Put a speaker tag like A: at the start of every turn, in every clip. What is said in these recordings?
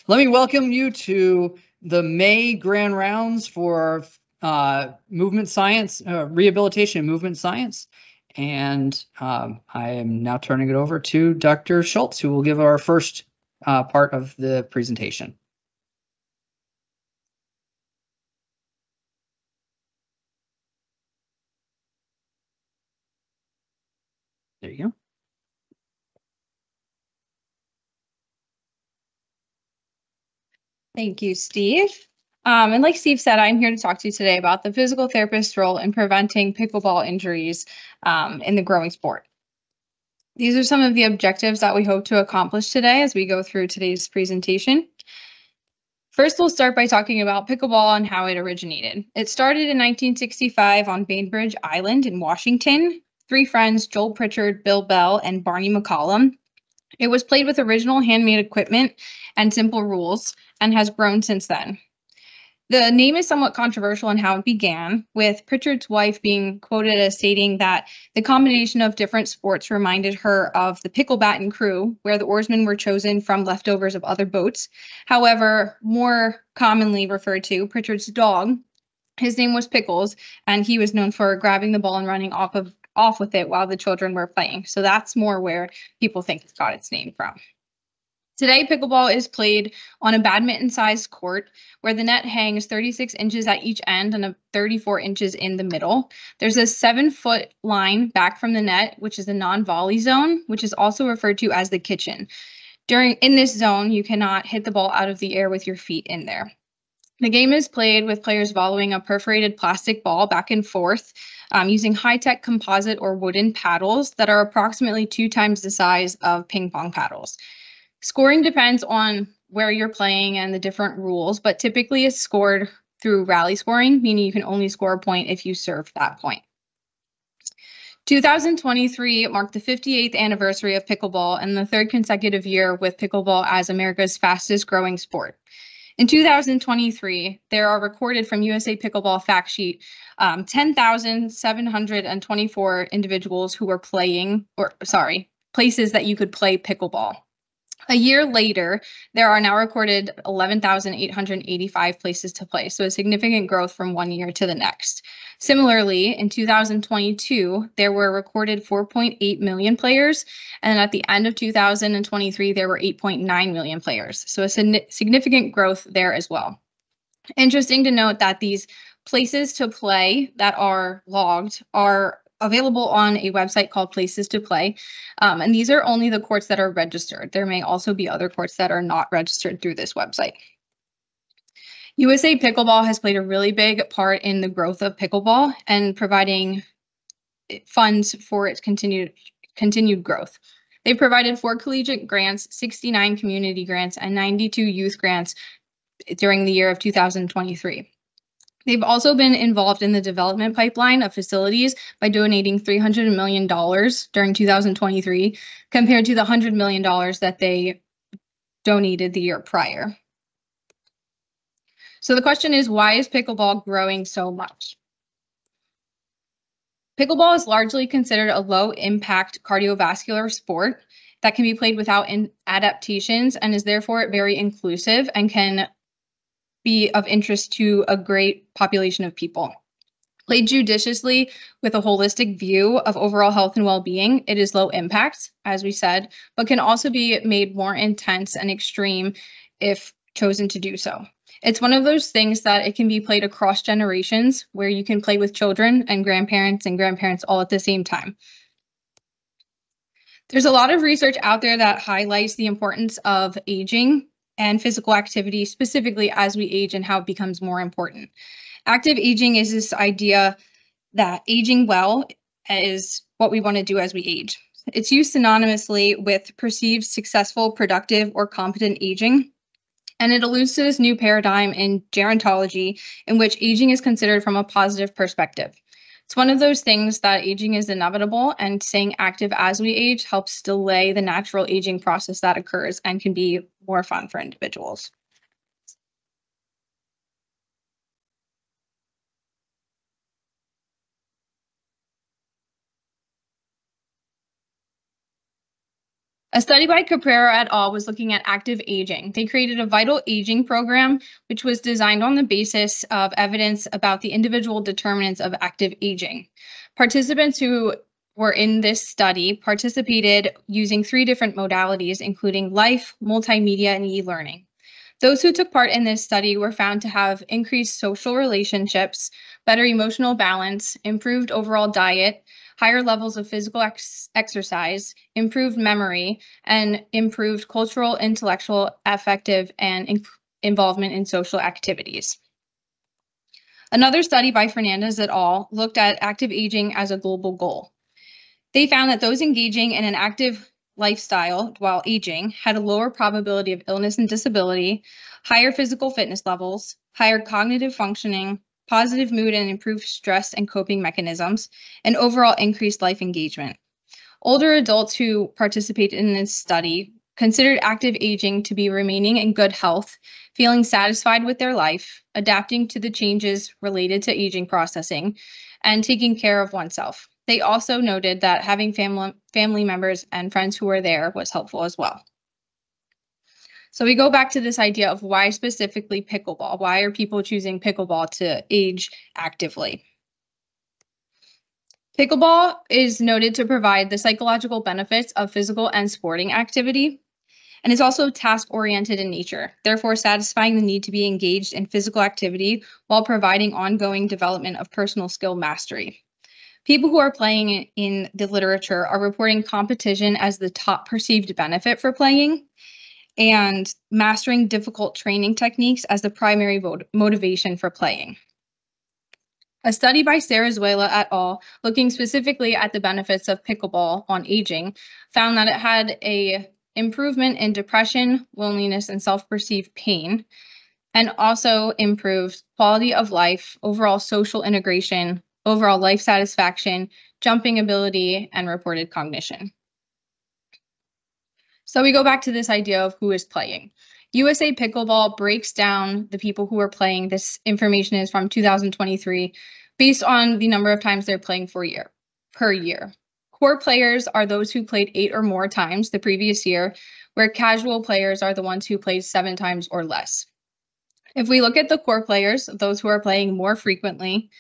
A: Let me welcome you to the May Grand Rounds for movement science, rehabilitation and movement science. And I am now turning it over to Dr. Schultz, who will give our first part of the presentation. There you go.
B: Thank you, Steve. And like Steve said, I'm here to talk to you today about the physical therapist's role in preventing pickleball injuries in the growing sport. These are some of the objectives that we hope to accomplish today as we go through today's presentation. First, we'll start by talking about pickleball and how it originated. It started in 1965 on Bainbridge Island in Washington. Three friends, Joel Pritchard, Bill Bell, and Barney McCollum. It was played with original handmade equipment and simple rules and has grown since then. The name is somewhat controversial in how it began, with Pritchard's wife being quoted as stating that the combination of different sports reminded her of the pickle baton crew, where the oarsmen were chosen from leftovers of other boats. However, more commonly referred to, Pritchard's dog, his name was Pickles, and he was known for grabbing the ball and running off with it while the children were playing. So that's more where people think it got its name from. Today, pickleball is played on a badminton-sized court where the net hangs 36 inches at each end and 34 inches in the middle. There's a 7-foot line back from the net, which is a non-volley zone, which is also referred to as the kitchen. In this zone, you cannot hit the ball out of the air with your feet in there. The game is played with players volleying a perforated plastic ball back and forth using high-tech composite or wooden paddles that are approximately 2 times the size of ping pong paddles. Scoring depends on where you're playing and the different rules, but typically it's scored through rally scoring, meaning you can only score a point if you serve that point. 2023 marked the 58th anniversary of pickleball and the third consecutive year with pickleball as America's fastest growing sport. In 2023, there are recorded from USA Pickleball fact sheet 10,724 individuals who were places that you could play pickleball. A year later, there are now recorded 11,885 places to play, so a significant growth from one year to the next. Similarly, in 2022, there were recorded 4.8 million players, and at the end of 2023, there were 8.9 million players, so a significant growth there as well. Interesting to note that these places to play that are logged are available on a website called Places to Play. And these are only the courts that are registered. There may also be other courts that are not registered through this website. USA Pickleball has played a really big part in the growth of pickleball and providing funds for its continued growth. They've provided 4 collegiate grants, 69 community grants, and 92 youth grants during the year of 2023. They've also been involved in the development pipeline of facilities by donating $300 million during 2023 compared to the $100 million that they donated the year prior. So the question is, why is pickleball growing so much? Pickleball is largely considered a low-impact cardiovascular sport that can be played without adaptations and is therefore very inclusive and can be of interest to a great population of people. Played judiciously with a holistic view of overall health and well-being, it is low impact, as we said, but can also be made more intense and extreme if chosen to do so. It's one of those things that it can be played across generations, where you can play with children and grandparents all at the same time. There's a lot of research out there that highlights the importance of aging and physical activity, specifically as we age and how it becomes more important. Active aging is this idea that aging well is what we want to do as we age. It's used synonymously with perceived successful, productive, or competent aging, and it alludes to this new paradigm in gerontology in which aging is considered from a positive perspective. It's one of those things that aging is inevitable, and staying active as we age helps delay the natural aging process that occurs and can be more fun for individuals. A study by Caprera et al. Was looking at active aging. They created a vital aging program, which was designed on the basis of evidence about the individual determinants of active aging. Participants who were in this study participated using 3 different modalities, including life, multimedia, and e-learning. Those who took part in this study were found to have increased social relationships, better emotional balance, improved overall diet, higher levels of physical exercise, improved memory, and improved cultural, intellectual, affective, and involvement in social activities. Another study by Fernandez et al. Looked at active aging as a global goal. They found that those engaging in an active lifestyle while aging had a lower probability of illness and disability, higher physical fitness levels, higher cognitive functioning, positive mood and improved stress and coping mechanisms, and overall increased life engagement. Older adults who participated in this study considered active aging to be remaining in good health, feeling satisfied with their life, adapting to the changes related to aging processing, and taking care of oneself. They also noted that having family members and friends who were there was helpful as well. So we go back to this idea of why specifically pickleball? Why are people choosing pickleball to age actively? Pickleball is noted to provide the psychological benefits of physical and sporting activity, and is also task-oriented in nature, therefore satisfying the need to be engaged in physical activity while providing ongoing development of personal skill mastery. People who are playing in the literature are reporting competition as the top perceived benefit for playing, and mastering difficult training techniques as the primary motivation for playing. A study by Sarazuela et al., looking specifically at the benefits of pickleball on aging, found that it had an improvement in depression, loneliness, and self-perceived pain, and also improved quality of life, overall social integration, overall life satisfaction, jumping ability, and reported cognition. So we go back to this idea of who is playing. USA Pickleball breaks down the people who are playing. This information is from 2023, based on the number of times they're playing per year. Core players are those who played 8 or more times the previous year, where casual players are the ones who played 7 times or less. If we look at the core players, those who are playing more frequently,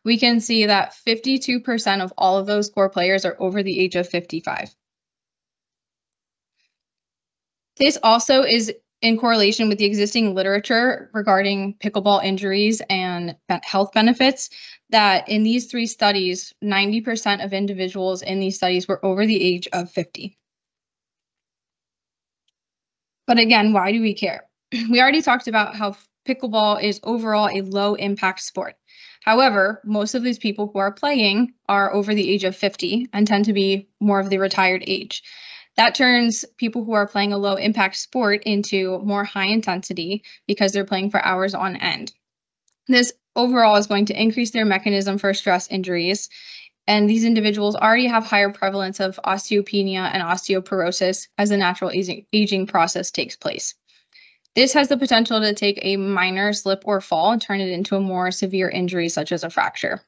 B: we can see that 52% of all of those core players are over the age of 55. This also is in correlation with the existing literature regarding pickleball injuries and health benefits, that in these 3 studies, 90% of individuals in these studies were over the age of 50. But again, why do we care? We already talked about how pickleball is overall a low impact sport. However, most of these people who are playing are over the age of 50 and tend to be more of the retired age. That turns people who are playing a low impact sport into more high intensity because they're playing for hours on end. This overall is going to increase their mechanism for stress injuries. And these individuals already have higher prevalence of osteopenia and osteoporosis as the natural aging process takes place. This has the potential to take a minor slip or fall and turn it into a more severe injury, such as a fracture.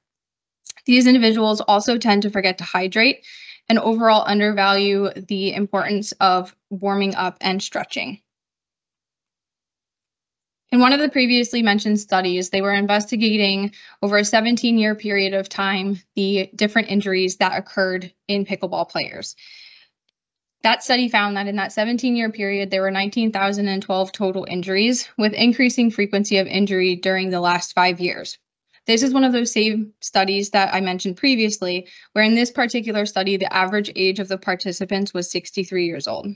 B: These individuals also tend to forget to hydrate and overall undervalue the importance of warming up and stretching. In one of the previously mentioned studies, they were investigating over a 17-year period of time the different injuries that occurred in pickleball players. That study found that in that 17-year period, there were 19,012 total injuries, with increasing frequency of injury during the last 5 years. This is one of those same studies that I mentioned previously, where in this particular study, the average age of the participants was 63 years old.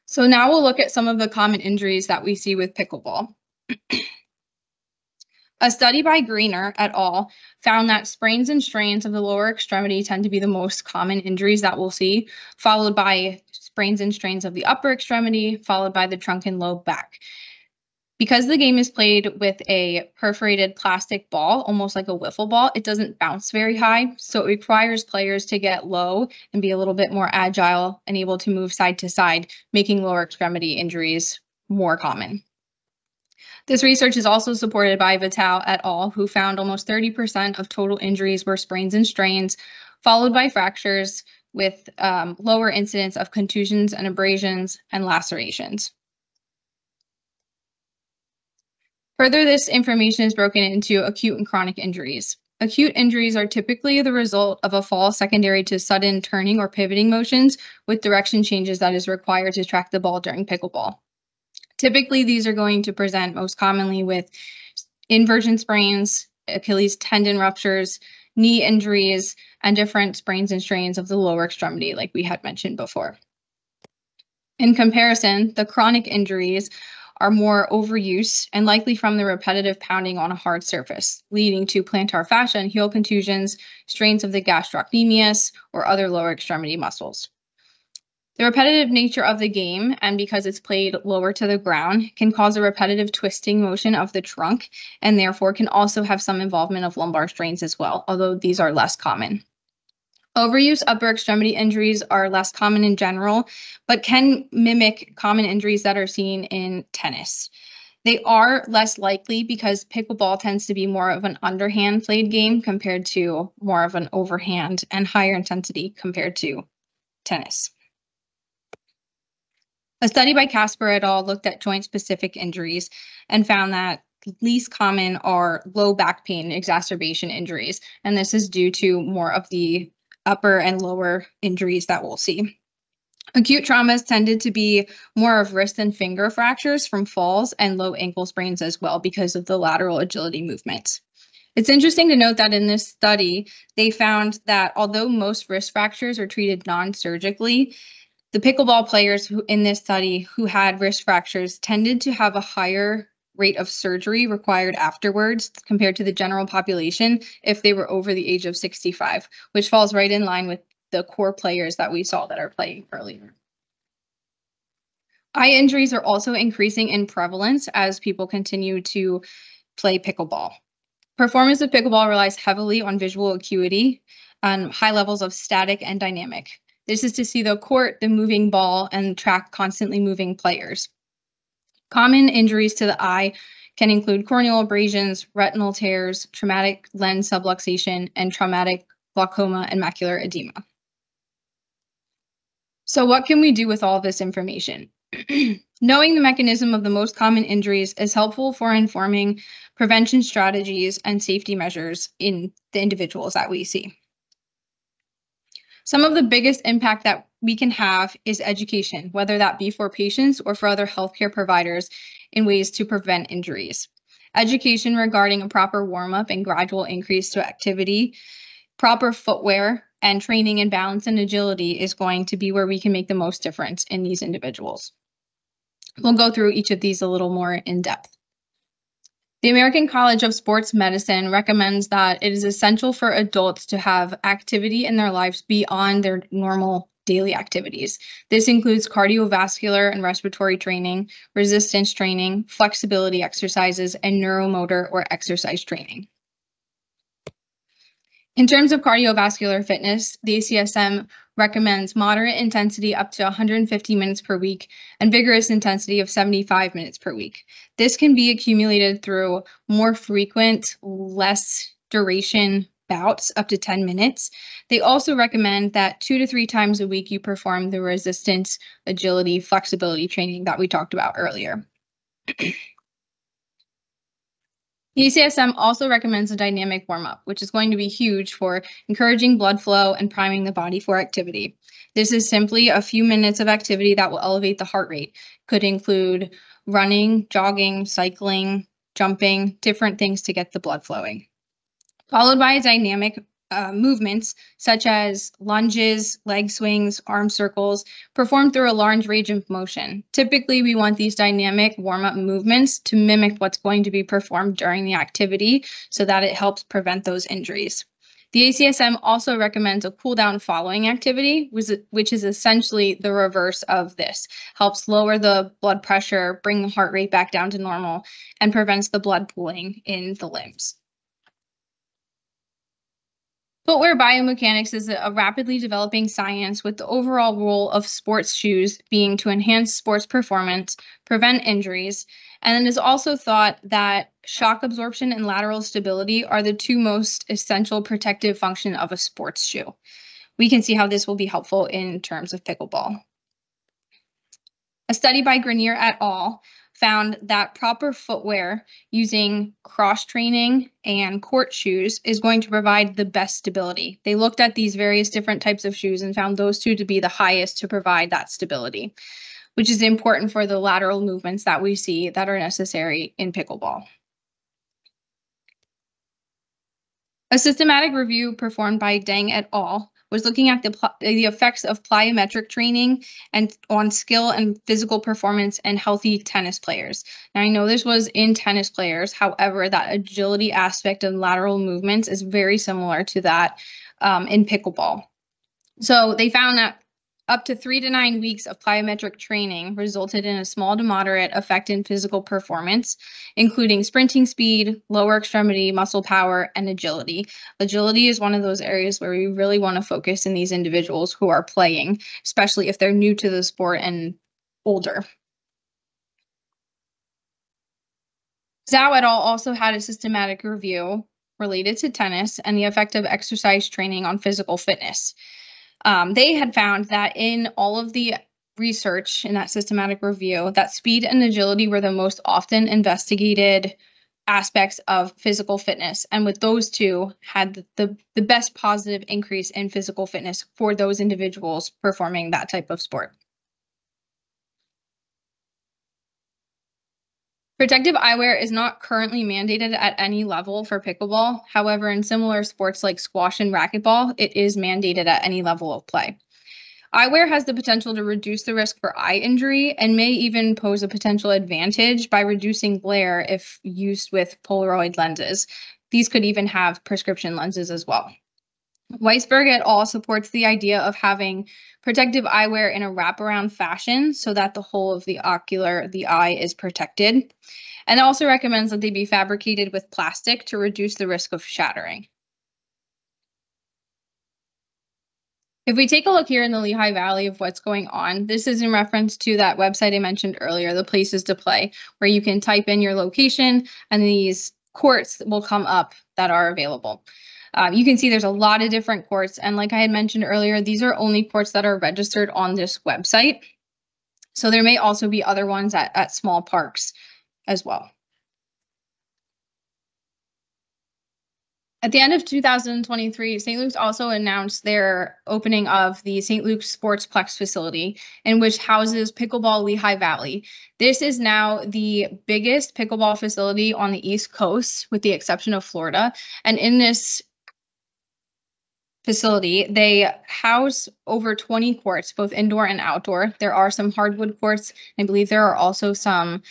B: So now we'll look at some of the common injuries that we see with pickleball. A study by Greener et al. Found that sprains and strains of the lower extremity tend to be the most common injuries that we'll see, followed by sprains and strains of the upper extremity, followed by the trunk and low back. Because the game is played with a perforated plastic ball, almost like a wiffle ball, it doesn't bounce very high, so it requires players to get low and be a little bit more agile and able to move side to side, making lower extremity injuries more common. This research is also supported by Vital et al., who found almost 30% of total injuries were sprains and strains, followed by fractures, with lower incidence of contusions and abrasions and lacerations. Further, this information is broken into acute and chronic injuries. Acute injuries are typically the result of a fall secondary to sudden turning or pivoting motions with direction changes that is required to track the ball during pickleball. Typically, these are going to present most commonly with inversion sprains, Achilles tendon ruptures, knee injuries, and different sprains and strains of the lower extremity, like we had mentioned before. In comparison, the chronic injuries are more overuse and likely from the repetitive pounding on a hard surface, leading to plantar fascia and heel contusions, strains of the gastrocnemius, or other lower extremity muscles. The repetitive nature of the game, and because it's played lower to the ground, can cause a repetitive twisting motion of the trunk, and therefore can also have some involvement of lumbar strains as well, although these are less common. Overuse upper extremity injuries are less common in general, but can mimic common injuries that are seen in tennis. They are less likely because pickleball tends to be more of an underhand played game compared to more of an overhand and higher intensity compared to tennis. A study by Casper et al. Looked at joint-specific injuries and found that least common are low back pain exacerbation injuries, and this is due to more of the upper and lower injuries that we'll see. Acute traumas tended to be more of wrist and finger fractures from falls and low ankle sprains as well because of the lateral agility movements. It's interesting to note that in this study, they found that although most wrist fractures are treated non-surgically, the pickleball players who in this study who had wrist fractures tended to have a higher rate of surgery required afterwards compared to the general population if they were over the age of 65, which falls right in line with the core players that we saw that are playing earlier. Eye injuries are also increasing in prevalence as people continue to play pickleball. Performance of pickleball relies heavily on visual acuity and high levels of static and dynamic. This is to see the court, the moving ball, and track constantly moving players. Common injuries to the eye can include corneal abrasions, retinal tears, traumatic lens subluxation, and traumatic glaucoma and macular edema. So what can we do with all of this information? Knowing the mechanism of the most common injuries is helpful for informing prevention strategies and safety measures in the individuals that we see. Some of the biggest impact that we can have is education, whether that be for patients or for other healthcare providers in ways to prevent injuries. Education regarding a proper warm-up and gradual increase to activity, proper footwear, and training in balance and agility is going to be where we can make the most difference in these individuals. We'll go through each of these a little more in depth. The American College of Sports Medicine recommends that it is essential for adults to have activity in their lives beyond their normal daily activities. This includes cardiovascular and respiratory training, resistance training, flexibility exercises, and neuromotor or exercise training. In terms of cardiovascular fitness, the ACSM recommends moderate intensity up to 150 minutes per week and vigorous intensity of 75 minutes per week. This can be accumulated through more frequent, less duration bouts up to 10 minutes. They also recommend that 2 to 3 times a week you perform the resistance, agility, flexibility training that we talked about earlier. The ACSM also recommends a dynamic warm-up, which is going to be huge for encouraging blood flow and priming the body for activity. This is simply a few minutes of activity that will elevate the heart rate. Could include running, jogging, cycling, jumping, different things to get the blood flowing. Followed by dynamic movements such as lunges, leg swings, arm circles, performed through a large range of motion. Typically, we want these dynamic warm-up movements to mimic what's going to be performed during the activity so that it helps prevent those injuries. The ACSM also recommends a cool down following activity, which is essentially the reverse of this. Helps lower the blood pressure, bring the heart rate back down to normal, and prevents the blood pooling in the limbs. Footwear biomechanics is a rapidly developing science with the overall role of sports shoes being to enhance sports performance, prevent injuries, and it is also thought that shock absorption and lateral stability are the two most essential protective function of a sports shoe. we can see how this will be helpful in terms of pickleball. A study by Grenier et al. Found that proper footwear using cross training and court shoes is going to provide the best stability. They looked at these various different types of shoes and found those two to be the highest to provide that stability, which is important for the lateral movements that we see that are necessary in pickleball. A systematic review performed by Deng et al. Was looking at the effects of plyometric training and on skill and physical performance and healthy tennis players. Now, I know this was in tennis players. However, that agility aspect of lateral movements is very similar to that in pickleball. So they found that up to 3 to 9 weeks of plyometric training resulted in a small to moderate effect in physical performance, including sprinting speed, lower extremity muscle power, and agility. Agility is one of those areas where we really want to focus in these individuals who are playing, especially if they're new to the sport and older. Zhao et al. Also had a systematic review related to tennis and the effect of exercise training on physical fitness. They had found that in all of the research in that systematic review, that speed and agility were the most often investigated aspects of physical fitness. And with those two had the best positive increase in physical fitness for those individuals performing that type of sport. Protective eyewear is not currently mandated at any level for pickleball. However, in similar sports like squash and racquetball, it is mandated at any level of play. Eyewear has the potential to reduce the risk for eye injury and may even pose a potential advantage by reducing glare if used with Polaroid lenses. These could even have prescription lenses as well. Weisberg et al. Supports the idea of having protective eyewear in a wraparound fashion so that the whole of the eye is protected. And it also recommends that they be fabricated with plastic to reduce the risk of shattering. If we take a look here in the Lehigh Valley of what's going on, this is in reference to that website I mentioned earlier, the Places to Play, where you can type in your location and these courts will come up that are available. You can see there's a lot of different courts. And like I had mentioned earlier, these are only courts that are registered on this website. So there may also be other ones at small parks as well. At the end of 2023, St. Luke's also announced their opening of the St. Luke's Sportsplex facility, in which houses Pickleball Lehigh Valley. This is now the biggest pickleball facility on the East Coast, with the exception of Florida. And in this facility, they house over 20 courts, both indoor and outdoor. There are some hardwood courts. I believe there are also some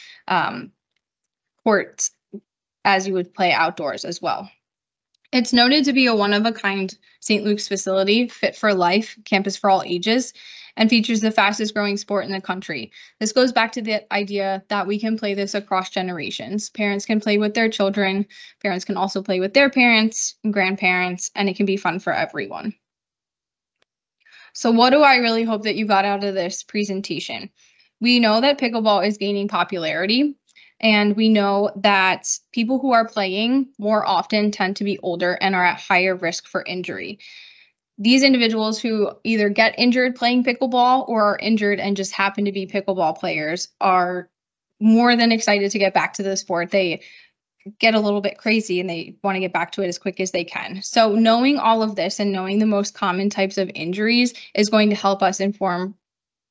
B: courts as you would play outdoors as well. It's noted to be a one-of-a-kind St. Luke's facility, fit for life, campus for all ages, and features the fastest growing sport in the country. This goes back to the idea that we can play this across generations. Parents can play with their children. Parents can also play with their parents and grandparents, and it can be fun for everyone. So what do I really hope that you got out of this presentation? We know that pickleball is gaining popularity. And we know that people who are playing more often tend to be older and are at higher risk for injury. These individuals who either get injured playing pickleball or are injured and just happen to be pickleball players are more than excited to get back to the sport. They get a little bit crazy and they want to get back to it as quick as they can. So knowing all of this and knowing the most common types of injuries is going to help us inform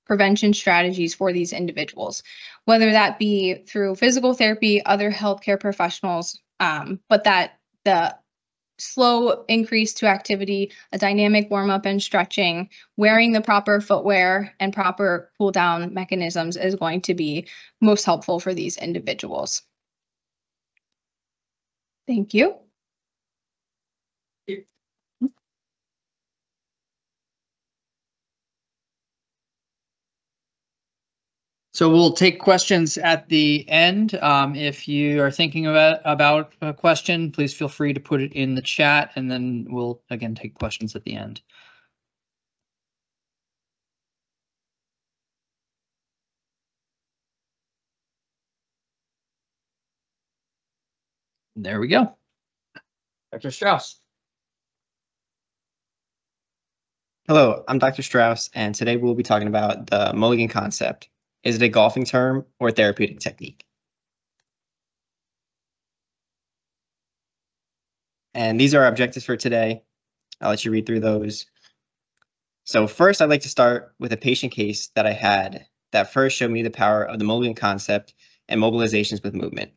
B: prevention strategies for these individuals, whether that be through physical therapy, other healthcare professionals, but that the slow increase to activity, a dynamic warm-up and stretching, wearing the proper footwear and proper cool-down mechanisms is going to be most helpful for these individuals. Thank you.
A: So we'll take questions at the end. If you are thinking about a question, please feel free to put it in the chat, and then we'll again take questions at the end. There we go. Dr. Strouse.
C: Hello, I'm Dr. Strouse, and today we'll be talking about the mulligan concept. Is it a golfing term or therapeutic technique? And these are our objectives for today. I'll let you read through those. So first, I'd like to start with a patient case that I had that first showed me the power of the mulligan concept and mobilizations with movement.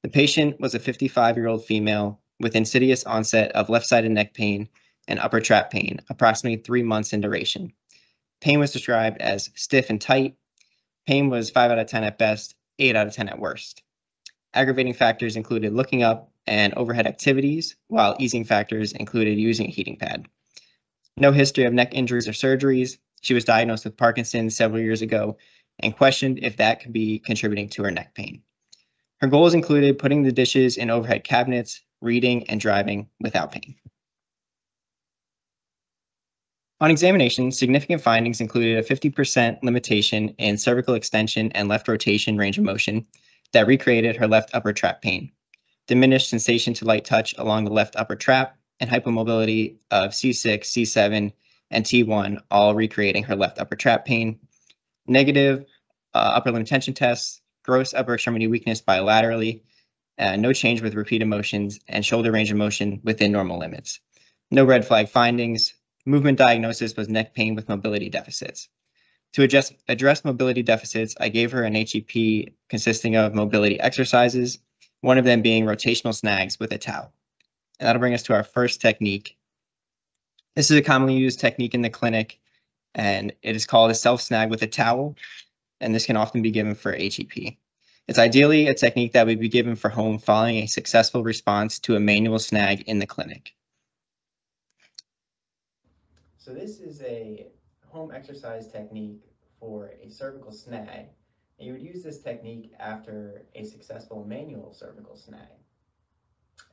C: The patient was a 55-year-old female with insidious onset of left-sided neck pain and upper trap pain, approximately 3 months in duration. Pain was described as stiff and tight. Pain was 5 out of 10 at best, 8 out of 10 at worst. Aggravating factors included looking up and overhead activities, while easing factors included using a heating pad. No history of neck injuries or surgeries. She was diagnosed with Parkinson's several years ago and questioned if that could be contributing to her neck pain. Her goals included putting the dishes in overhead cabinets, reading, and driving without pain. On examination, significant findings included a 50% limitation in cervical extension and left rotation range of motion that recreated her left upper trap pain, diminished sensation to light touch along the left upper trap, and hypomobility of C6, C7, and T1, all recreating her left upper trap pain, negative upper limb tension tests, gross upper extremity weakness bilaterally, no change with repeated motions, and shoulder range of motion within normal limits. No red flag findings. Movement diagnosis was neck pain with mobility deficits. To address mobility deficits, I gave her an HEP consisting of mobility exercises, one of them being rotational snags with a towel. And that'll bring us to our first technique. This is a commonly used technique in the clinic, and it is called a self-snag with a towel, and this can often be given for HEP. It's ideally a technique that would be given for home following a successful response to a manual snag in the clinic. So this is a home exercise technique for a cervical snag. And you would use this technique after a successful manual cervical snag.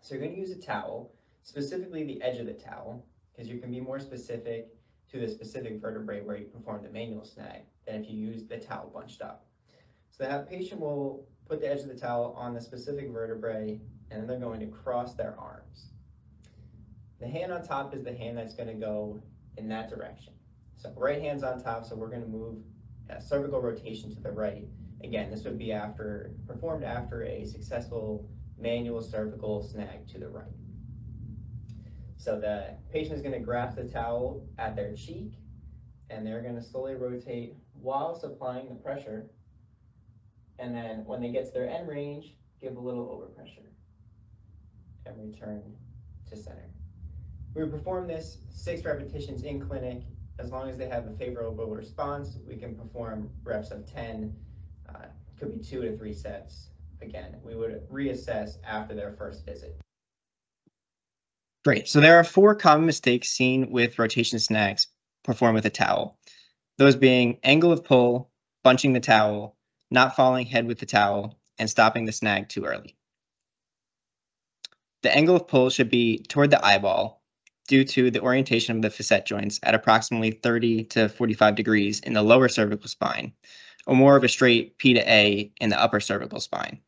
C: So you're going to use a towel, specifically the edge of the towel, because you can be more specific to the specific vertebrae where you perform the manual snag than if you use the towel bunched up. So that patient will put the edge of the towel on the specific vertebrae, and then they're going to cross their arms. The hand on top is the hand that's going to go in that direction. So right hand's on top, so we're going to move a cervical rotation to the right. Again, this would be performed after a successful manual cervical snag to the right. So the patient is going to grasp the towel at their cheek, and they're going to slowly rotate while applying the pressure. And then when they get to their end range, give a little overpressure and return to center. We perform this 6 repetitions in clinic. As long as they have a favorable response, we can perform reps of 10, could be 2 to 3 sets. Again, we would reassess after their first visit. Great, so there are 4 common mistakes seen with rotation snags performed with a towel. Those being angle of pull, bunching the towel, not following head with the towel, and stopping the snag too early. The angle of pull should be toward the eyeball due to the orientation of the facet joints at approximately 30 to 45 degrees in the lower cervical spine, or more of a straight P to A in the upper cervical spine.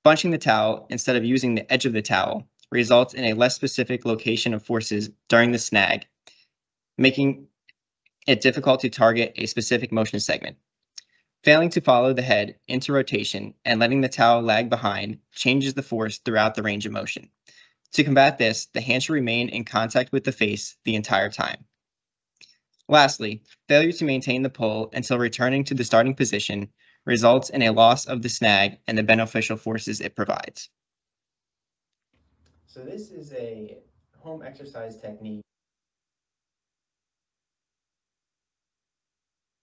C: Bunching the towel instead of using the edge of the towel results in a less specific location of forces during the snag, making it difficult to target a specific motion segment. Failing to follow the head into rotation and letting the towel lag behind changes the force throughout the range of motion. To combat this, the hand should remain in contact with the face the entire time. Lastly, failure to maintain the pull until returning to the starting position results in a loss of the snag and the beneficial forces it provides. So this is a home exercise technique.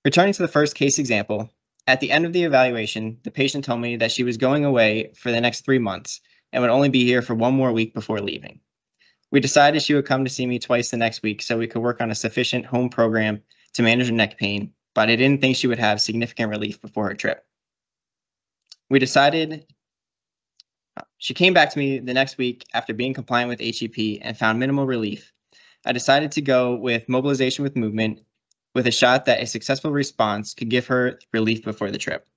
C: Returning to the first case example, at the end of the evaluation, the patient told me that she was going away for the next 3 months and would only be here for 1 more week before leaving. We decided she would come to see me twice the next week so we could work on a sufficient home program to manage her neck pain, but I didn't think she would have significant relief before her trip. She came back to me the next week after being compliant with HEP and found minimal relief. I decided to go with mobilization with movement with a shot that a successful response could give her relief before the trip.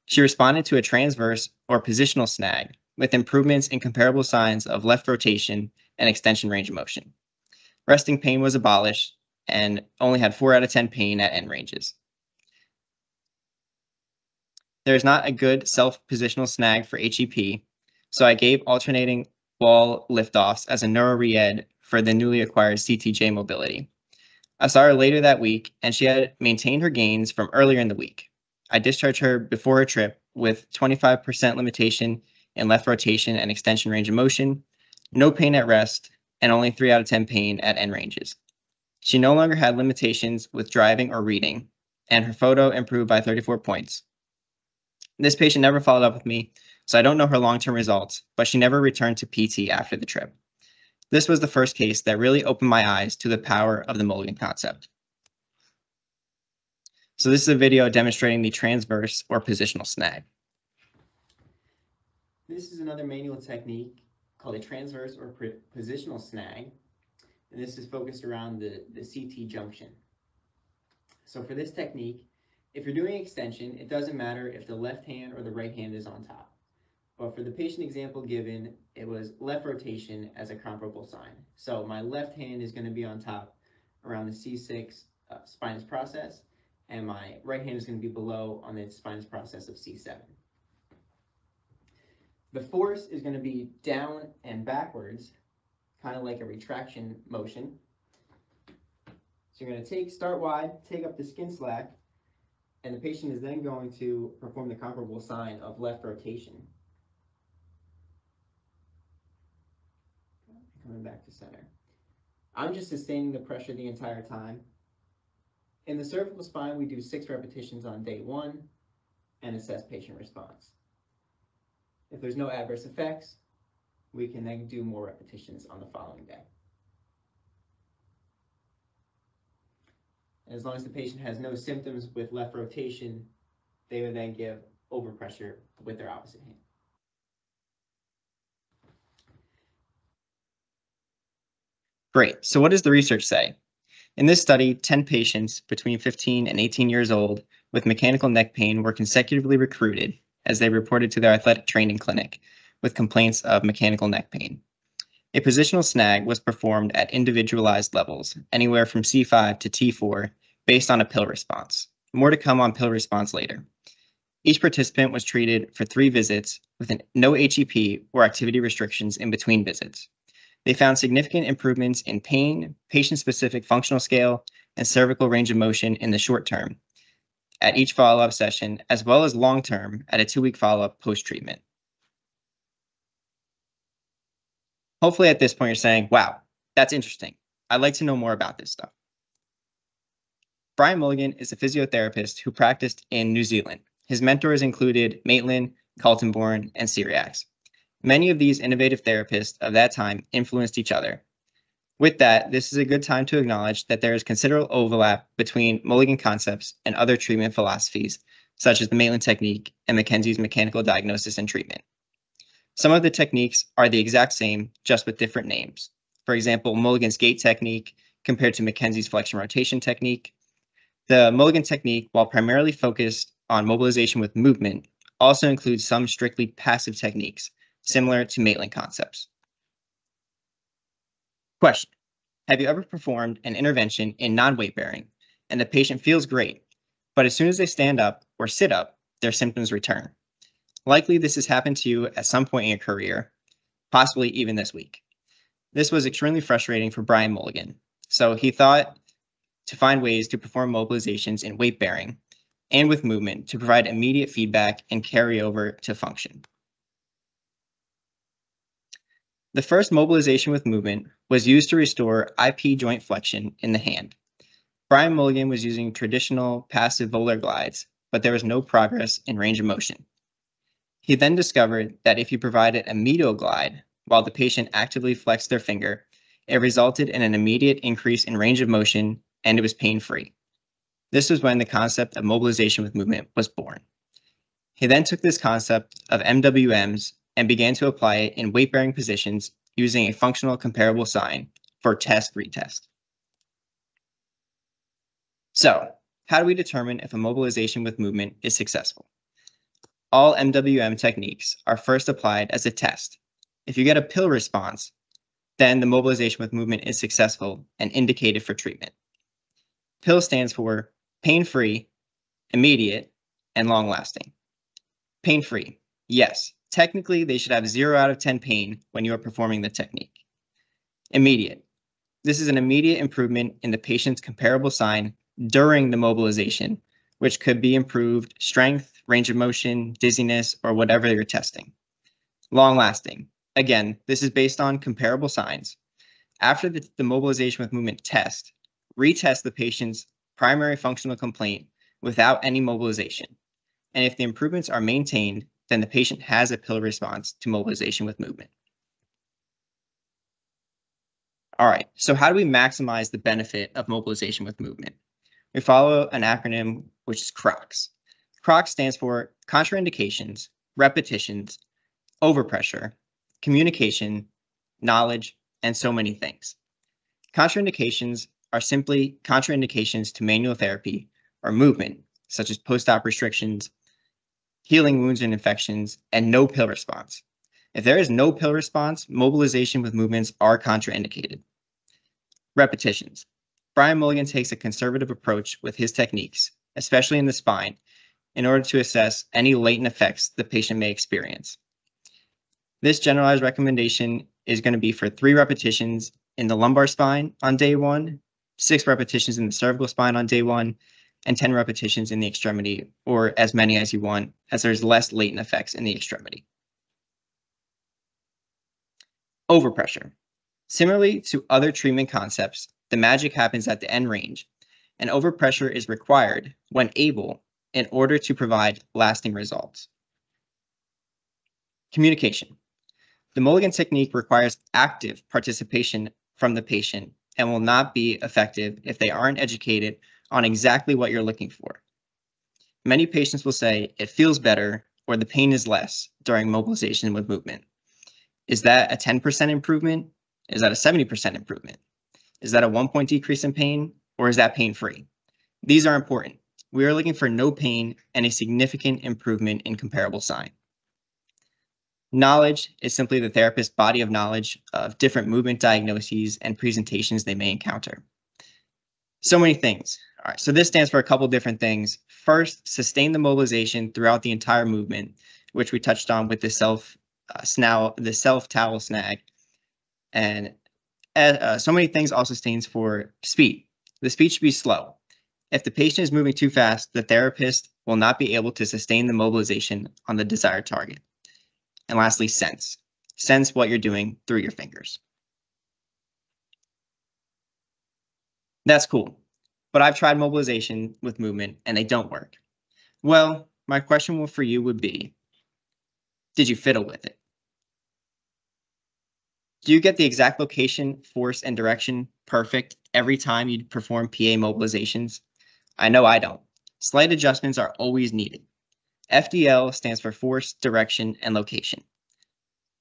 C: She responded to a transverse or positional snag with improvements in comparable signs of left rotation and extension range of motion. Resting pain was abolished.
D: and only had 4 out of 10 pain at end ranges. There's not a good self-positional snag for HEP, so I gave alternating wall liftoffs as a neuro-re-ed for the newly acquired CTJ mobility. I saw her later that week, and she had maintained her gains from earlier in the week. I discharged her before her trip with 25% limitation in left rotation and extension range of motion, no pain at rest, and only 3 out of 10 pain at end ranges. She no longer had limitations with driving or reading, and her photo improved by 34 points. This patient never followed up with me, so I don't know her long-term results, but she never returned to PT after the trip. This was the first case that really opened my eyes to the power of the Mulligan concept. So this is a video demonstrating the transverse or positional snag.
C: This is another manual technique called a transverse or positional snag, and this is focused around the CT junction. So for this technique, if you're doing extension, it doesn't matter if the left hand or the right hand is on top. But for the patient example given, it was left rotation as a comparable sign. So my left hand is going to be on top around the C6 spinous process, and my right hand is going to be below on the spinous process of C7. The force is going to be down and backwards, kind of like a retraction motion. So you're going to start wide, take up the skin slack, and the patient is then going to perform the comparable sign of left rotation. Coming back to center. I'm just sustaining the pressure the entire time. In the cervical spine, we do 6 repetitions on day 1 and assess patient response. If there's no adverse effects, we can then do more repetitions on the following day. As long as the patient has no symptoms with left rotation, they would then give overpressure with their opposite hand.
D: Great. So what does the research say? In this study, 10 patients between 15 and 18 years old with mechanical neck pain were consecutively recruited as they reported to their athletic training clinic with complaints of mechanical neck pain. A positional snag was performed at individualized levels, anywhere from C5 to T4, based on a pill response. More to come on pill response later. Each participant was treated for 3 visits with no HEP or activity restrictions in between visits. They found significant improvements in pain, patient-specific functional scale, and cervical range of motion in the short term at each follow-up session, as well as long-term at a 2-week follow-up post-treatment. Hopefully at this point you're saying, wow, that's interesting. I'd like to know more about this stuff. Brian Mulligan is a physiotherapist who practiced in New Zealand. His mentors included Maitland, Kaltenborn, and Cyriax. Many of these innovative therapists of that time influenced each other. With that, this is a good time to acknowledge that there is considerable overlap between Mulligan concepts and other treatment philosophies, such as the Maitland technique and Mackenzie's mechanical diagnosis and treatment. Some of the techniques are the exact same, just with different names. For example, Mulligan's gait technique compared to Mackenzie's flexion rotation technique. The Mulligan technique, while primarily focused on mobilization with movement, also includes some strictly passive techniques, similar to Maitland concepts. Question: have you ever performed an intervention in non-weight bearing and the patient feels great, but as soon as they stand up or sit up, their symptoms return? Likely this has happened to you at some point in your career, possibly even this week. This was extremely frustrating for Brian Mulligan, so he thought to find ways to perform mobilizations in weight bearing and with movement to provide immediate feedback and carry over to function. The first mobilization with movement was used to restore IP joint flexion in the hand. Brian Mulligan was using traditional passive volar glides, but there was no progress in range of motion. He then discovered that if he provided a medial glide while the patient actively flexed their finger, it resulted in an immediate increase in range of motion and it was pain-free. This was when the concept of mobilization with movement was born. He then took this concept of MWMs and began to apply it in weight-bearing positions using a functional comparable sign for test-retest. So, how do we determine if a mobilization with movement is successful? All MWM techniques are first applied as a test. If you get a pill response, then the mobilization with movement is successful and indicated for treatment. PIL stands for pain-free, immediate, and long-lasting. Pain-free. Yes, technically they should have 0 out of 10 pain when you are performing the technique. Immediate. This is an immediate improvement in the patient's comparable sign during the mobilization, which could be improved strength, range of motion, dizziness, or whatever you're testing. Long-lasting. Again, this is based on comparable signs. After the mobilization with movement test, retest the patient's primary functional complaint without any mobilization. And if the improvements are maintained, then the patient has a pill response to mobilization with movement. All right, so how do we maximize the benefit of mobilization with movement? We follow an acronym, which is CROCS. CROCS stands for contraindications, repetitions, overpressure, communication, knowledge, and so many things. Contraindications are simply contraindications to manual therapy or movement, such as post-op restrictions, healing wounds and infections, and no pill response. If there is no pill response, mobilization with movements are contraindicated. Repetitions. Brian Mulligan takes a conservative approach with his techniques, especially in the spine, in order to assess any latent effects the patient may experience. This generalized recommendation is going to be for 3 repetitions in the lumbar spine on day 1, 6 repetitions in the cervical spine on day 1, and 10 repetitions in the extremity, or as many as you want, as there's less latent effects in the extremity. Overpressure. Similarly to other treatment concepts, the magic happens at the end range, and overpressure is required when able in order to provide lasting results. Communication. The Mulligan technique requires active participation from the patient and will not be effective if they aren't educated on exactly what you're looking for. Many patients will say it feels better or the pain is less during mobilization with movement. Is that a 10% improvement? Is that a 70% improvement? Is that a 1-point decrease in pain, or is that pain-free? These are important. We are looking for no pain and a significant improvement in comparable sign. Knowledge is simply the therapist's body of knowledge of different movement diagnoses and presentations they may encounter. So many things. All right, so this stands for a couple different things. First, sustain the mobilization throughout the entire movement, which we touched on with the self-towel snag. And so many things also stands for speed. The speed should be slow. If the patient is moving too fast, the therapist will not be able to sustain the mobilization on the desired target. And lastly, sense. Sense what you're doing through your fingers. That's cool, but I've tried mobilization with movement and they don't work. Well, my question for you would be, did you fiddle with it? Do you get the exact location, force, and direction perfect every time you perform PA mobilizations? I know I don't. Slight adjustments are always needed. FDL stands for force, direction, and location.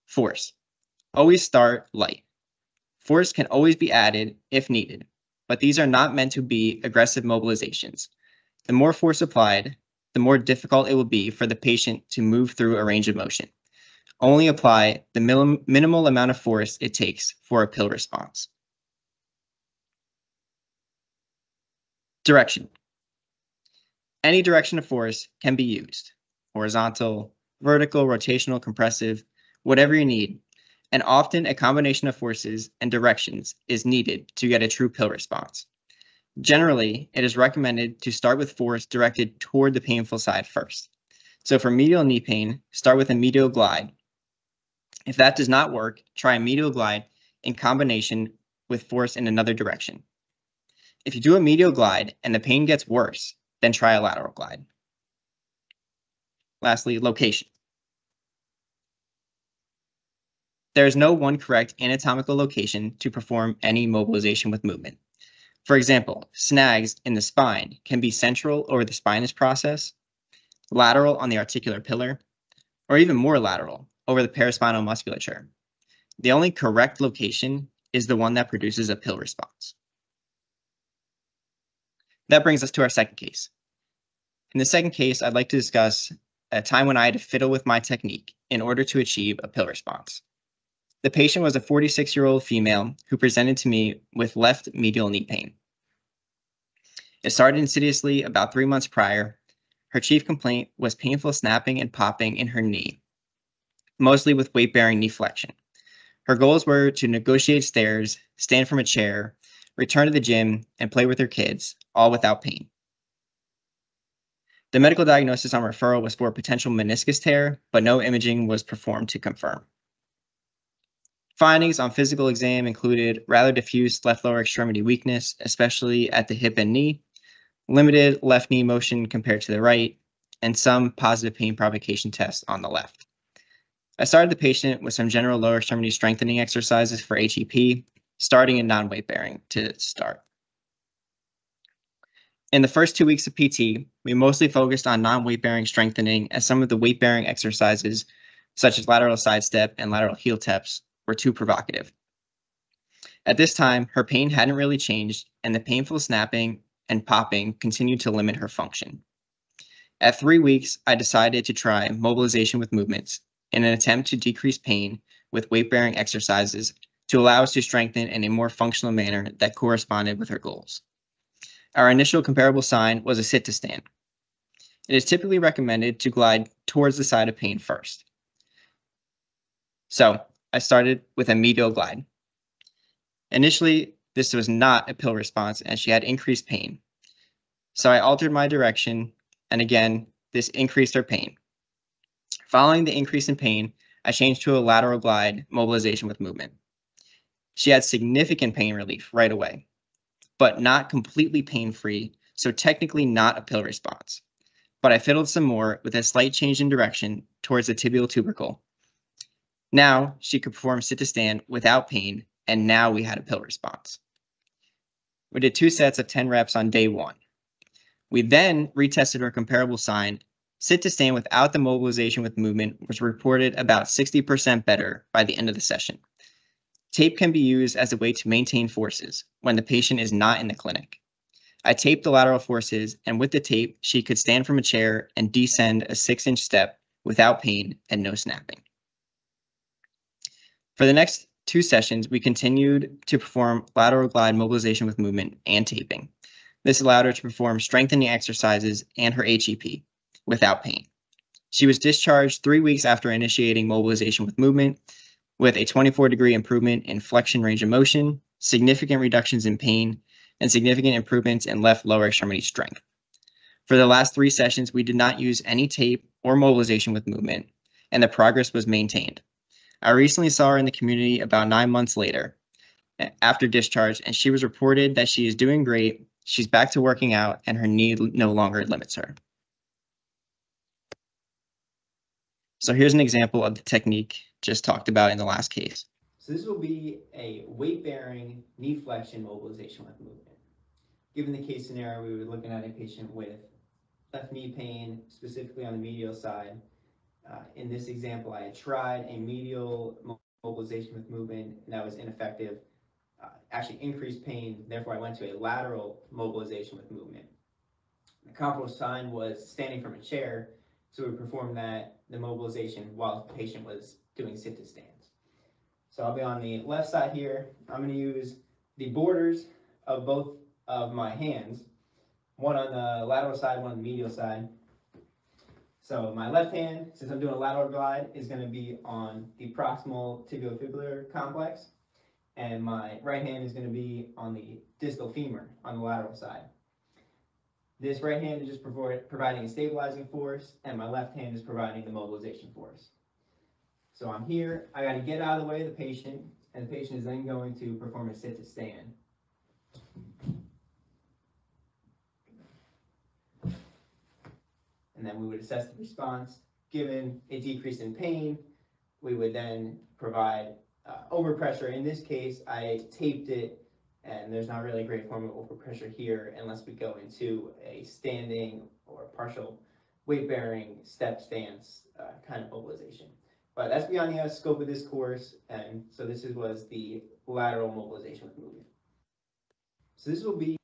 D: Force. Always start light. Force can always be added if needed, but these are not meant to be aggressive mobilizations. The more force applied, the more difficult it will be for the patient to move through a range of motion. Only apply the minimal amount of force it takes for a pill response. Direction. Any direction of force can be used. Horizontal, vertical, rotational, compressive, whatever you need. And often a combination of forces and directions is needed to get a true pill response. Generally, it is recommended to start with force directed toward the painful side first. So for medial knee pain, start with a medial glide. If that does not work, try a medial glide in combination with force in another direction. If you do a medial glide and the pain gets worse, then try a lateral glide. Lastly, location. There is no one correct anatomical location to perform any mobilization with movement. For example, snags in the spine can be central over the spinous process, lateral on the articular pillar, or even more lateral over the paraspinal musculature. The only correct location is the one that produces a pill response. That brings us to our second case. In the second case, I'd like to discuss a time when I had to fiddle with my technique in order to achieve a pill response. The patient was a 46-year-old female who presented to me with left medial knee pain. It started insidiously about 3 months prior. Her chief complaint was painful snapping and popping in her knee, mostly with weight-bearing knee flexion. Her goals were to negotiate stairs, stand from a chair, return to the gym, and play with her kids, all without pain. The medical diagnosis on referral was for potential meniscus tear, but no imaging was performed to confirm. Findings on physical exam included rather diffuse left lower extremity weakness, especially at the hip and knee, limited left knee motion compared to the right, and some positive pain provocation tests on the left. I started the patient with some general lower extremity strengthening exercises for HEP, starting in non-weight bearing to start. In the first 2 weeks of PT, we mostly focused on non-weight bearing strengthening, as some of the weight bearing exercises, such as lateral sidestep and lateral heel taps, were too provocative. At this time, her pain hadn't really changed, and the painful snapping and popping continued to limit her function. At 3 weeks, I decided to try mobilization with movements in an attempt to decrease pain with weight-bearing exercises to allow us to strengthen in a more functional manner that corresponded with her goals. Our initial comparable sign was a sit to stand. It is typically recommended to glide towards the side of pain first. So I started with a medial glide. Initially, this was not a pill response and she had increased pain. So I altered my direction, and again, this increased her pain. Following the increase in pain, I changed to a lateral glide mobilization with movement. She had significant pain relief right away, but not completely pain-free, so technically not a pill response. But I fiddled some more with a slight change in direction towards the tibial tubercle. Now she could perform sit to stand without pain, and now we had a pill response. We did 2 sets of 10 reps on day 1. We then retested her comparable sign. Sit to stand without the mobilization with movement was reported about 60% better by the end of the session. Tape can be used as a way to maintain forces when the patient is not in the clinic. I taped the lateral forces, and with the tape, she could stand from a chair and descend a 6-inch step without pain and no snapping. For the next 2 sessions, we continued to perform lateral glide mobilization with movement and taping. This allowed her to perform strengthening exercises and her HEP without pain. She was discharged 3 weeks after initiating mobilization with movement, with a 24-degree improvement in flexion range of motion, significant reductions in pain, and significant improvements in left lower extremity strength. For the last 3 sessions, we did not use any tape or mobilization with movement, and the progress was maintained. I recently saw her in the community about 9 months later, after discharge, and she was reported that she is doing great, she's back to working out, and her knee no longer limits her. So here's an example of the technique just talked about in the last case.
C: So this will be a weight-bearing knee flexion mobilization with movement. Given the case scenario, we were looking at a patient with left knee pain, specifically on the medial side. In this example, I had tried a medial mobilization with movement, and that was ineffective. Actually increased pain, therefore I went to a lateral mobilization with movement. The comparable sign was standing from a chair, so we performed the mobilization while the patient was doing sit to stands. So I'll be on the left side here. I'm going to use the borders of both of my hands, one on the lateral side, one on the medial side. So my left hand, since I'm doing a lateral glide, is going to be on the proximal tibiofibular complex, and my right hand is going to be on the distal femur on the lateral side. This right hand is just providing a stabilizing force, and my left hand is providing the mobilization force. So I'm here, I got to get out of the way of the patient, and the patient is then going to perform a sit to stand. And then we would assess the response. Given a decrease in pain, we would then provide overpressure. In this case, I taped it, and there's not really a great form of overpressure here unless we go into a standing or partial weight-bearing step stance kind of mobilization. But that's beyond the scope of this course, and so this was the lateral mobilization with movement. So this will be...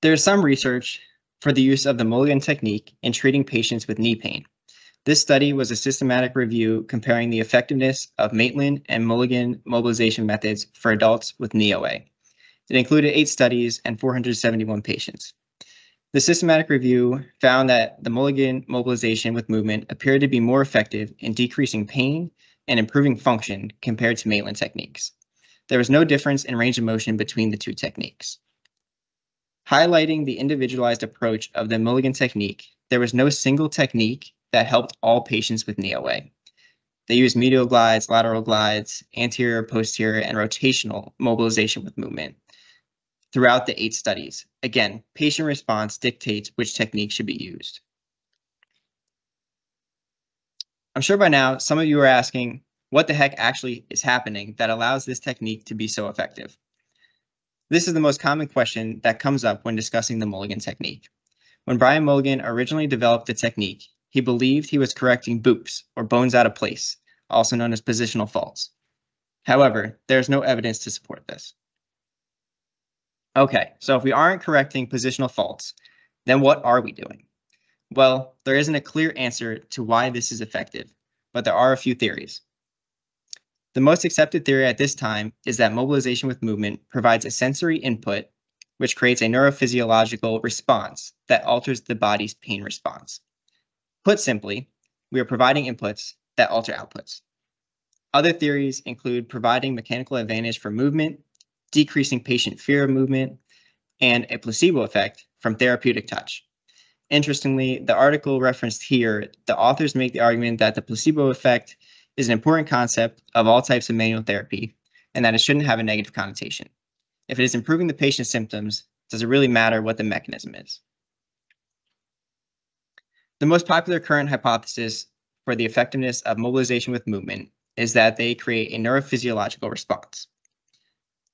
D: There's some research for the use of the Mulligan technique in treating patients with knee pain. This study was a systematic review comparing the effectiveness of Maitland and Mulligan mobilization methods for adults with knee OA. It included 8 studies and 471 patients. The systematic review found that the Mulligan mobilization with movement appeared to be more effective in decreasing pain and improving function compared to Maitland techniques. There was no difference in range of motion between the two techniques. Highlighting the individualized approach of the Mulligan technique, there was no single technique that helped all patients with knee OA. They used medial glides, lateral glides, anterior, posterior, and rotational mobilization with movement throughout the 8 studies. Again, patient response dictates which technique should be used. I'm sure by now some of you are asking what the heck actually is happening that allows this technique to be so effective. This is the most common question that comes up when discussing the Mulligan technique. When Brian Mulligan originally developed the technique, he believed he was correcting boops, or bones out of place, also known as positional faults. However, there's no evidence to support this. Okay, so if we aren't correcting positional faults, then what are we doing? Well, there isn't a clear answer to why this is effective, but there are a few theories. The most accepted theory at this time is that mobilization with movement provides a sensory input, which creates a neurophysiological response that alters the body's pain response. Put simply, we are providing inputs that alter outputs. Other theories include providing mechanical advantage for movement, decreasing patient fear of movement, and a placebo effect from therapeutic touch. Interestingly, the article referenced here, the authors make the argument that the placebo effect is an important concept of all types of manual therapy, and that it shouldn't have a negative connotation. If it is improving the patient's symptoms, does it really matter what the mechanism is? The most popular current hypothesis for the effectiveness of mobilization with movement is that they create a neurophysiological response.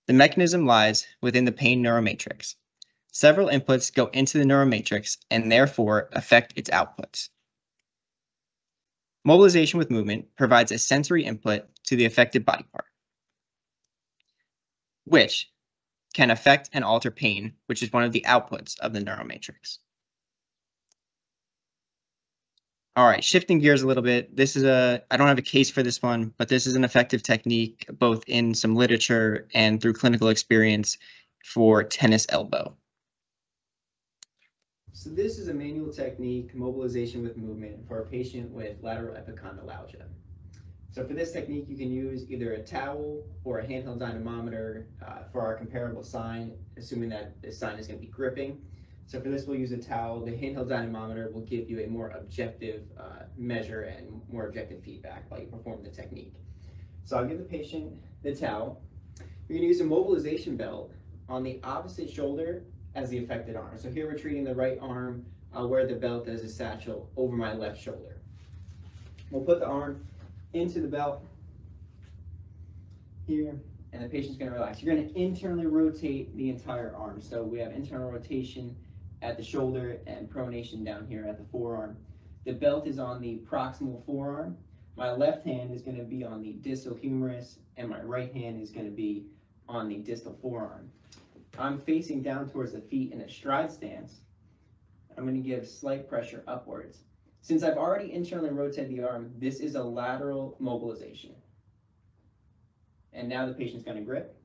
D: The mechanism lies within the pain neuromatrix. Several inputs go into the neuromatrix and therefore affect its outputs. Mobilization with movement provides a sensory input to the affected body part, which can affect and alter pain, which is one of the outputs of the neuromatrix. All right, shifting gears a little bit. I don't have a case for this one, but this is an effective technique, both in some literature and through clinical experience for tennis elbow.
C: So this is a manual technique, mobilization with movement, for a patient with lateral epicondylalgia. So for this technique, you can use either a towel or a handheld dynamometer for our comparable sign, assuming that this sign is going to be gripping. So for this, we'll use a towel. The handheld dynamometer will give you a more objective measure and more objective feedback while you perform the technique. So I'll give the patient the towel. You're going to use a mobilization belt on the opposite shoulder as the affected arm. So here we're treating the right arm. I'll wear the belt as a satchel over my left shoulder. We'll put the arm into the belt here, and the patient's going to relax. You're going to internally rotate the entire arm. So we have internal rotation at the shoulder and pronation down here at the forearm. The belt is on the proximal forearm. My left hand is going to be on the distal humerus, and my right hand is going to be on the distal forearm. I'm facing down towards the feet in a stride stance. I'm going to give slight pressure upwards. Since I've already internally rotated the arm, this is a lateral mobilization. And now the patient's going to grip.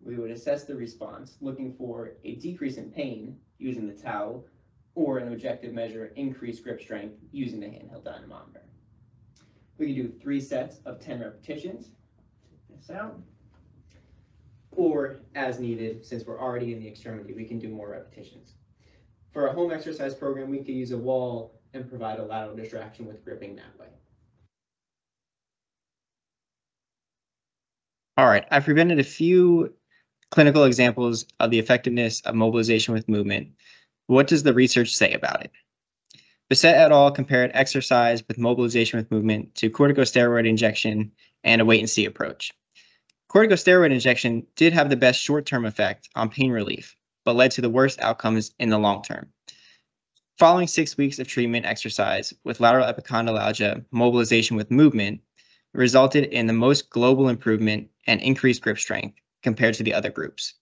C: We would assess the response, looking for a decrease in pain using the towel, or an objective measure, increased grip strength using the handheld dynamometer. We can do 3 sets of 10 repetitions. Check this out. Or as needed, since we're already in the extremity, we can do more repetitions. For a home exercise program, we could use a wall and provide a lateral distraction with gripping that way.
D: All right, I've presented a few clinical examples of the effectiveness of mobilization with movement. What does the research say about it? Bissett et al. Compared exercise with mobilization with movement to corticosteroid injection and a wait-and-see approach. Corticosteroid injection did have the best short-term effect on pain relief, but led to the worst outcomes in the long term. Following 6 weeks of treatment exercise with lateral epicondylalgia, mobilization with movement resulted in the most global improvement and increased grip strength compared to the other groups.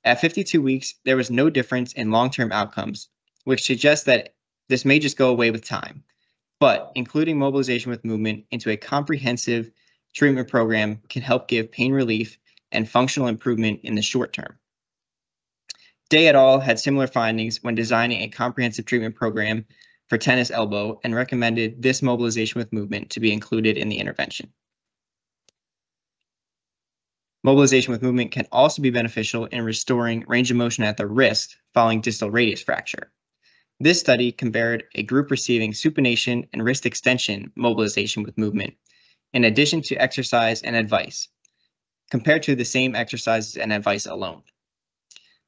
D: At 52 weeks, there was no difference in long-term outcomes, which suggests that this may just go away with time. But including mobilization with movement into a comprehensive treatment program can help give pain relief and functional improvement in the short term. Day et al. Had similar findings when designing a comprehensive treatment program for tennis elbow and recommended this mobilization with movement to be included in the intervention. Mobilization with movement can also be beneficial in restoring range of motion at the wrist following distal radius fracture. This study compared a group receiving supination and wrist extension mobilization with movement, in addition to exercise and advice, compared to the same exercises and advice alone.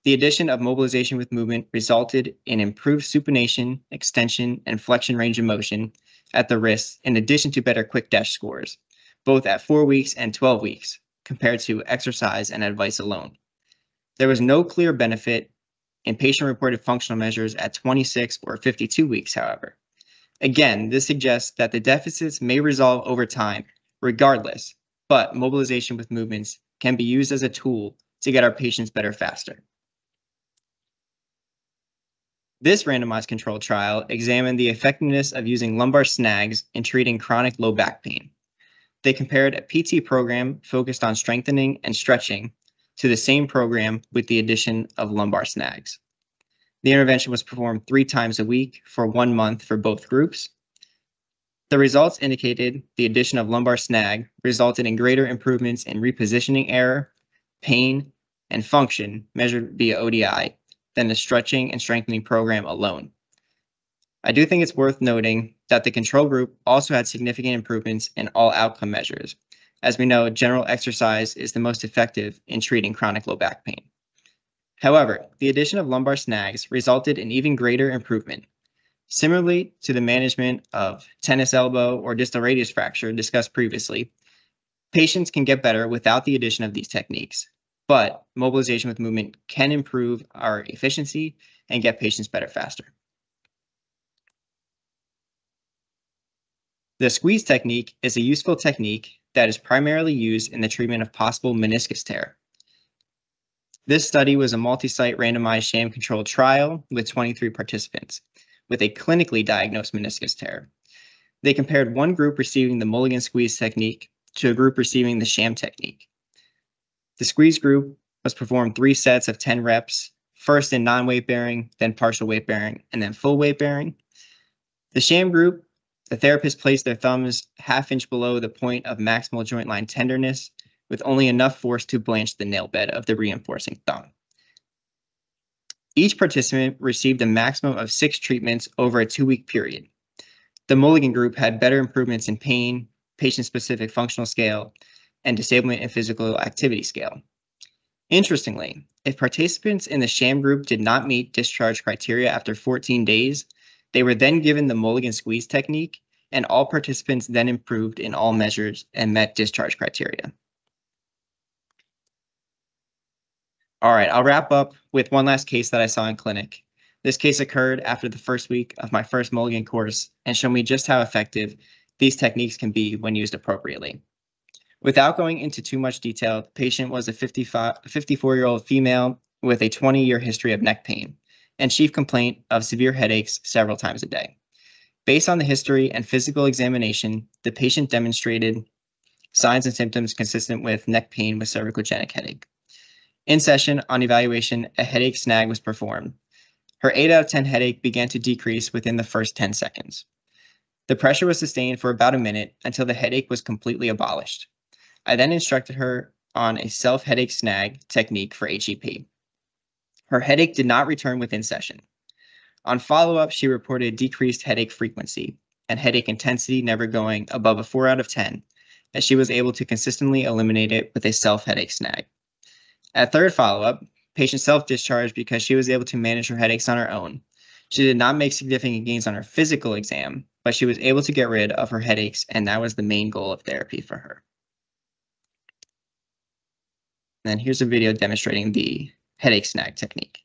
D: The addition of mobilization with movement resulted in improved supination, extension, and flexion range of motion at the wrist, in addition to better quick dash scores, both at 4 weeks and 12 weeks, compared to exercise and advice alone. There was no clear benefit in patient-reported functional measures at 26 or 52 weeks, however. Again, this suggests that the deficits may resolve over time, regardless, but mobilization with movements can be used as a tool to get our patients better faster. This randomized controlled trial examined the effectiveness of using lumbar snags in treating chronic low back pain. They compared a PT program focused on strengthening and stretching to the same program with the addition of lumbar snags. The intervention was performed 3 times a week for 1 month for both groups. The results indicated the addition of lumbar snag resulted in greater improvements in repositioning error, pain, and function measured via ODI than the stretching and strengthening program alone. I do think it's worth noting that the control group also had significant improvements in all outcome measures. As we know, general exercise is the most effective in treating chronic low back pain. However, the addition of lumbar snags resulted in even greater improvement. Similarly to the management of tennis elbow or distal radius fracture discussed previously, patients can get better without the addition of these techniques, but mobilization with movement can improve our efficiency and get patients better faster. The squeeze technique is a useful technique that is primarily used in the treatment of possible meniscus tear. This study was a multi-site randomized sham-controlled trial with 23 participants with a clinically diagnosed meniscus tear. They compared one group receiving the Mulligan squeeze technique to a group receiving the sham technique. The squeeze group was performed 3 sets of 10 reps, first in non-weight bearing, then partial weight bearing, and then full weight bearing. The sham group, the therapist placed their thumbs 1/2 inch below the point of maximal joint line tenderness with only enough force to blanch the nail bed of the reinforcing thumb. Each participant received a maximum of 6 treatments over a 2-week period. The Mulligan group had better improvements in pain, patient-specific functional scale, and disablement and physical activity scale. Interestingly, if participants in the sham group did not meet discharge criteria after 14 days, they were then given the Mulligan squeeze technique, and all participants then improved in all measures and met discharge criteria. All right, I'll wrap up with one last case that I saw in clinic. This case occurred after the first week of my first Mulligan course and showed me just how effective these techniques can be when used appropriately. Without going into too much detail, the patient was a 54-year-old female with a 20-year history of neck pain and chief complaint of severe headaches several times a day. Based on the history and physical examination, the patient demonstrated signs and symptoms consistent with neck pain with cervicogenic headache. In session, on evaluation, a headache snag was performed. Her 8 out of 10 headache began to decrease within the first 10 seconds. The pressure was sustained for about a minute until the headache was completely abolished. I then instructed her on a self-headache snag technique for HEP. Her headache did not return within session. On follow-up, she reported decreased headache frequency and headache intensity never going above a 4 out of 10, as she was able to consistently eliminate it with a self-headache snag. At third follow-up, patient self-discharged because she was able to manage her headaches on her own. She did not make significant gains on her physical exam, but she was able to get rid of her headaches, and that was the main goal of therapy for her. And here's a video demonstrating the headache snag technique.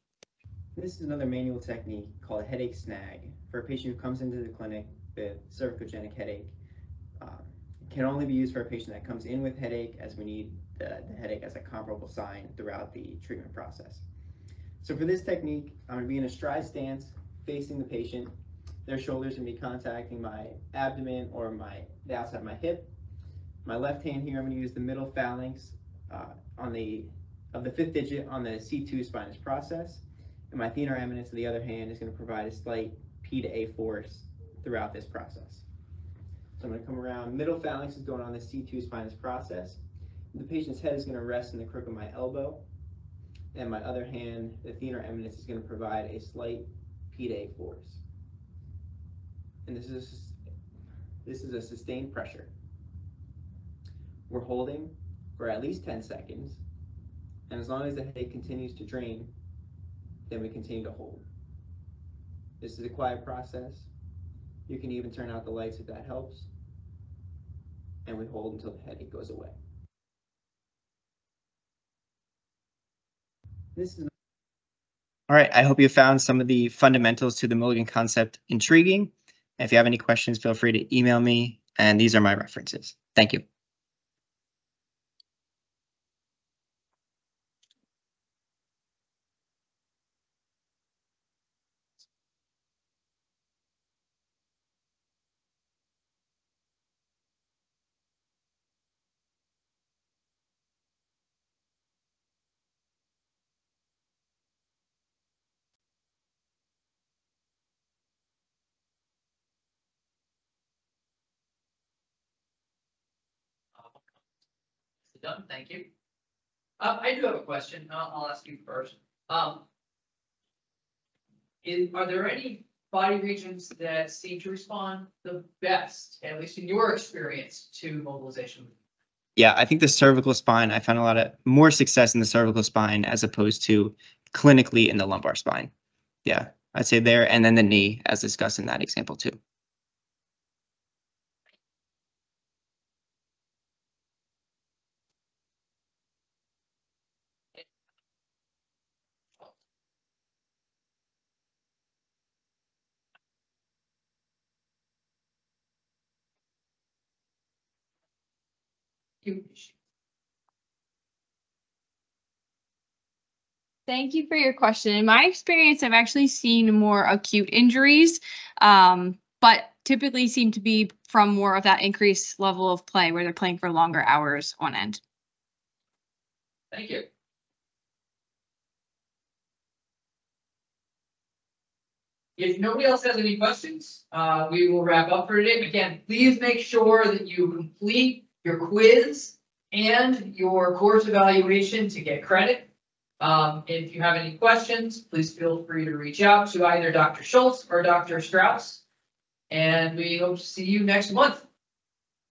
C: This is another manual technique called a headache snag for a patient who comes into the clinic with cervicogenic headache. It can only be used for a patient that comes in with headache, as we need the headache as a comparable sign throughout the treatment process. So for this technique, I'm going to be in a stride stance facing the patient. Their shoulders are going to be contacting my abdomen or the outside of my hip. My left hand here, I'm going to use the middle phalanx of the fifth digit on the C2 spinous process, and my thenar eminence, on the other hand, is going to provide a slight P to A force throughout this process. So I'm going to come around, middle phalanx is going on the C2 spinous process. The patient's head is going to rest in the crook of my elbow, and my other hand, the thenar eminence, is going to provide a slight P to A force. And this is a sustained pressure. We're holding for at least 10 seconds, and as long as the headache continues to drain, then we continue to hold. This is a quiet process. You can even turn out the lights if that helps, and we hold until the headache goes away. This is
D: All right, I hope you found some of the fundamentals to the Mulligan concept intriguing. If you have any questions, feel free to email me, and these are my references. Thank you.
A: Done, thank you. I do have a question. I'll ask you first. Are there any body regions that seem to respond the best, at least in your experience, to mobilization?
D: Yeah, I think the cervical spine, I found a lot of more success in the cervical spine as opposed to clinically in the lumbar spine. Yeah, I'd say there, and then the knee, as discussed in that example too.
B: Thank you for your question. In my experience, I've actually seen more acute injuries, but typically seem to be from more of that increased level of play where they're playing for longer hours on end.
A: Thank you. If nobody else has any questions, we will wrap up for today. Again, please make sure that you complete your quiz and your course evaluation to get credit. If you have any questions, please feel free to reach out to either Dr. Schultz or Dr. Strouse. And we hope to see you next month.